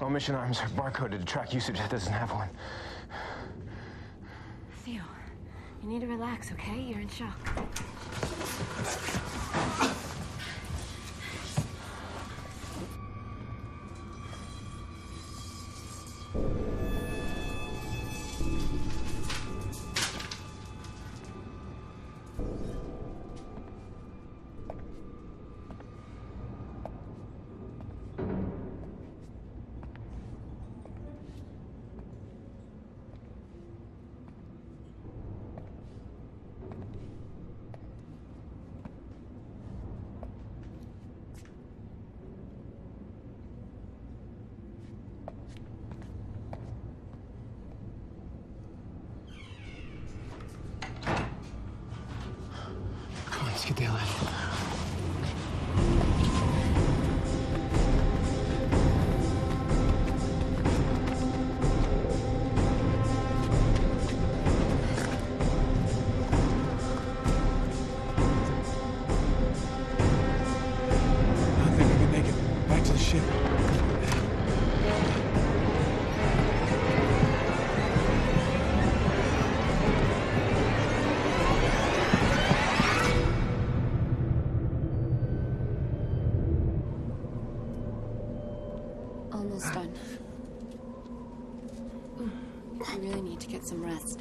All mission items are barcoded to track usage that doesn't have one. Theo, you need to relax, okay? You're in shock. Come on, let's get the hell out of here. I don't think we can make it back to the ship. Almost done. You really need to get some rest.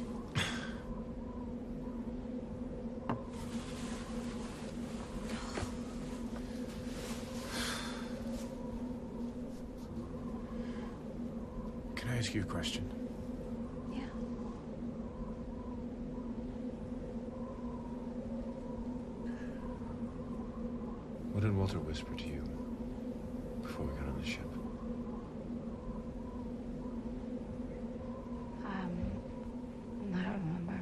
Can I ask you a question? Yeah. What did Walter whisper to you before we got on the ship? I don't remember.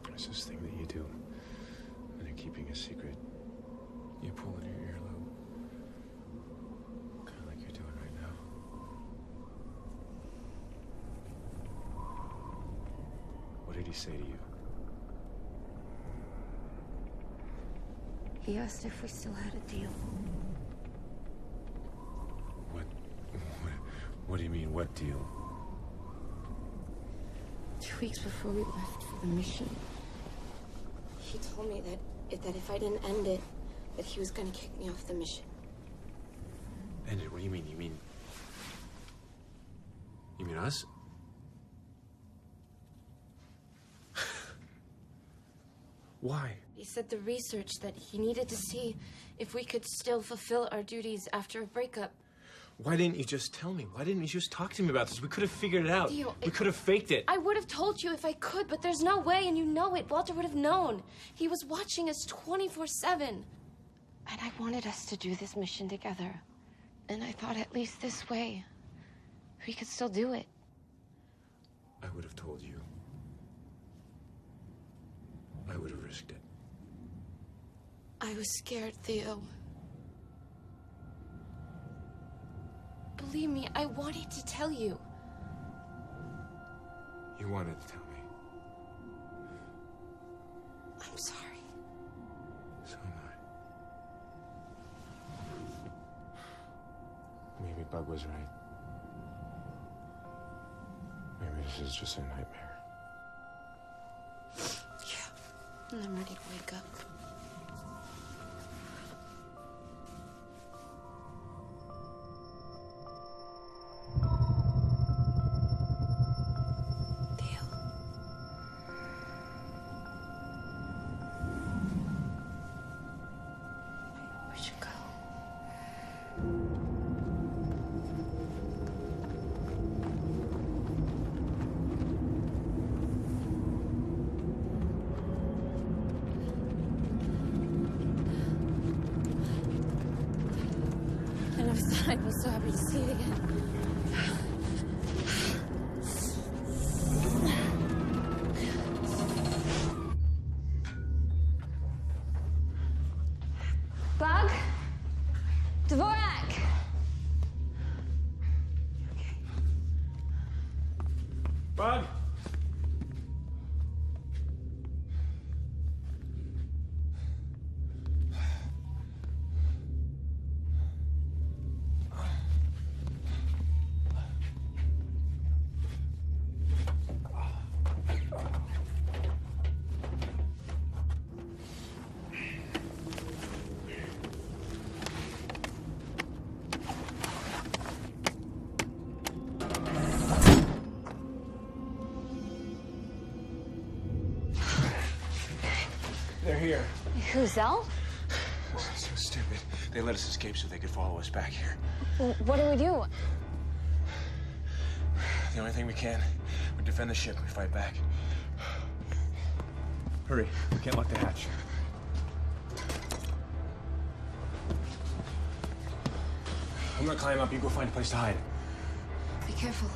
There's this thing that you do when you're keeping a secret. You pull in your earlobe. Kind of like you're doing right now. What did he say to you? He asked if we still had a deal. What do you mean, what deal? 2 weeks before we left for the mission, he told me that if I didn't end it, that he was gonna kick me off the mission. End it? What do you mean? You mean us? Why? He said the research that he needed to see if we could still fulfill our duties after a breakup. Why didn't you just tell me? Why didn't you just talk to me about this? We could have figured it out. Theo, we could have faked it. I would have told you if I could, but there's no way, and you know it. Walter would have known. He was watching us 24/7. And I wanted us to do this mission together. And I thought at least this way, we could still do it. I would have told you. I would have risked it. I was scared, Theo. Believe me, I wanted to tell you. You wanted to tell me. I'm sorry. So am I. Maybe Bug was right. This is just a nightmare. Yeah. And I'm ready to wake up. We should go. I never thought I'd be so happy to see it again. Bug? Dvorak! Bug! They're here. Who's Zell? So stupid. They let us escape so they could follow us back here. What do we do? The only thing we can, we defend the ship and fight back. Hurry. We can't lock the hatch. I'm gonna climb up. You go find a place to hide. Be careful.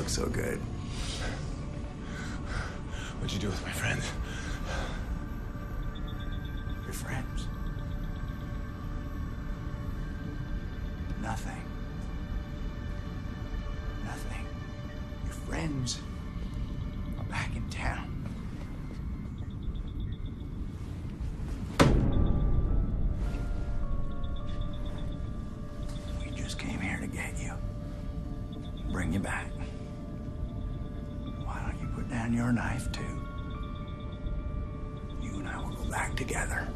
So good. What'd you do with my friends? Your friends? Nothing. Nothing. Your friends are back in town. find your knife, too. You and I will go back together.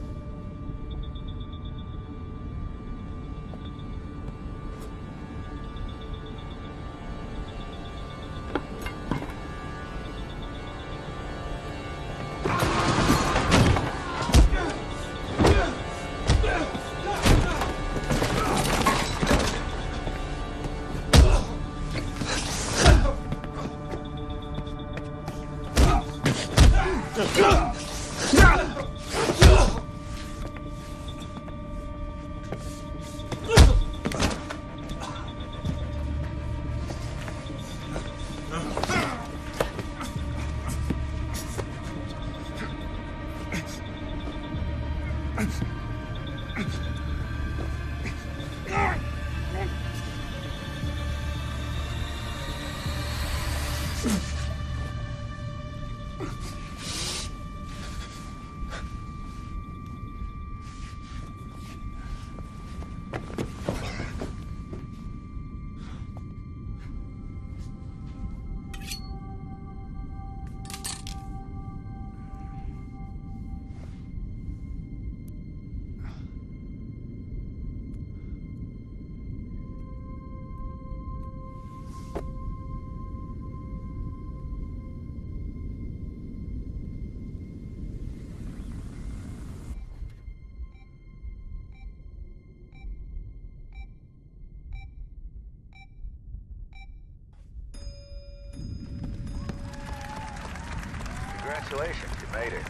Congratulations, you made it.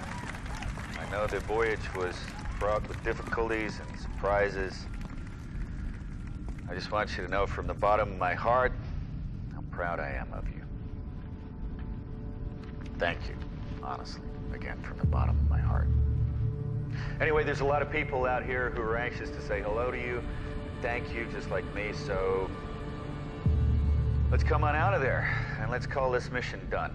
I know the voyage was fraught with difficulties and surprises. I just want you to know from the bottom of my heart how proud I am of you. Thank you, honestly, again, from the bottom of my heart. Anyway, there's a lot of people out here who are anxious to say hello to you. Thank you, just like me, so let's come on out of there and let's call this mission done.